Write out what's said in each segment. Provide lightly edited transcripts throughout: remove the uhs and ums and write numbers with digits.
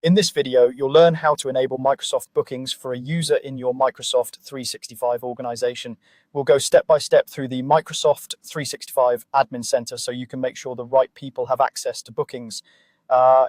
In this video, you'll learn how to enable Microsoft bookings for a user in your Microsoft 365 organization. We'll go step by step through the Microsoft 365 Admin Center so you can make sure the right people have access to bookings.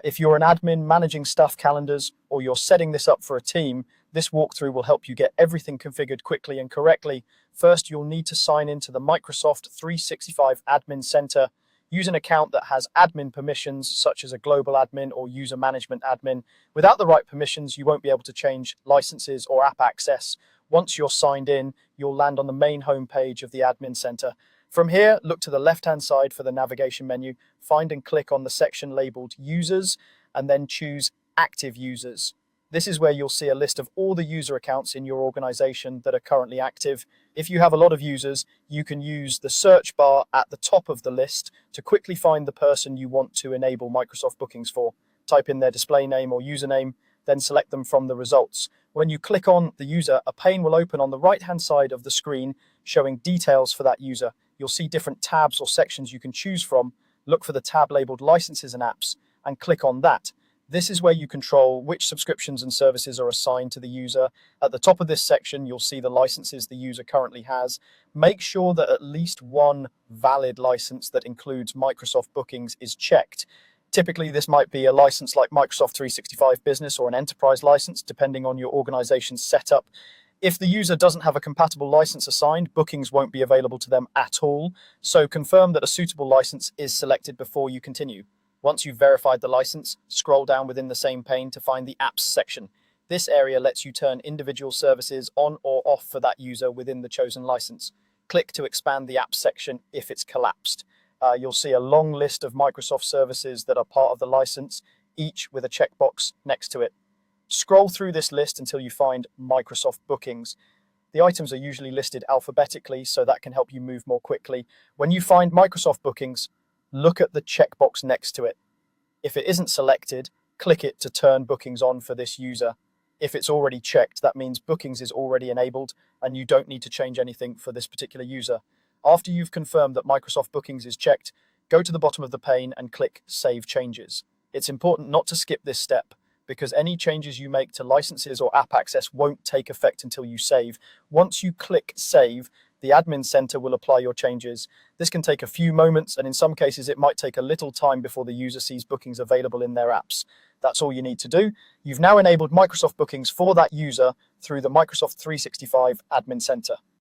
If you're an admin managing staff calendars or you're setting this up for a team, this walkthrough will help you get everything configured quickly and correctly. First, you'll need to sign into the Microsoft 365 Admin Center. Use an account that has admin permissions, such as a global admin or user management admin. Without the right permissions, you won't be able to change licenses or app access. Once you're signed in, you'll land on the main homepage of the Admin Center. From here, look to the left-hand side for the navigation menu, find and click on the section labeled Users, and then choose Active Users. This is where you'll see a list of all the user accounts in your organization that are currently active. If you have a lot of users, you can use the search bar at the top of the list to quickly find the person you want to enable Microsoft bookings for. Type in their display name or username, then select them from the results. When you click on the user, a pane will open on the right-hand side of the screen showing details for that user. You'll see different tabs or sections you can choose from. Look for the tab labeled Licenses and Apps and click on that. This is where you control which subscriptions and services are assigned to the user. At the top of this section, you'll see the licenses the user currently has. Make sure that at least one valid license that includes Microsoft bookings is checked. Typically, this might be a license like Microsoft 365 Business or an enterprise license, depending on your organization's setup. If the user doesn't have a compatible license assigned, bookings won't be available to them at all. So confirm that a suitable license is selected before you continue. Once you've verified the license, scroll down within the same pane to find the Apps section. This area lets you turn individual services on or off for that user within the chosen license. Click to expand the Apps section if it's collapsed. You'll see a long list of Microsoft services that are part of the license, each with a checkbox next to it. Scroll through this list until you find Microsoft bookings. The items are usually listed alphabetically, so that can help you move more quickly. When you find Microsoft bookings, look at the checkbox next to it. If it isn't selected, click it to turn bookings on for this user. If it's already checked, that means bookings is already enabled and you don't need to change anything for this particular user. After you've confirmed that Microsoft bookings is checked, go to the bottom of the pane and click Save Changes. It's important not to skip this step because any changes you make to licenses or app access won't take effect until you save. Once you click Save, the Admin Center will apply your changes. This can take a few moments, and in some cases, it might take a little time before the user sees bookings available in their apps. That's all you need to do. You've now enabled Microsoft bookings for that user through the Microsoft 365 Admin Center.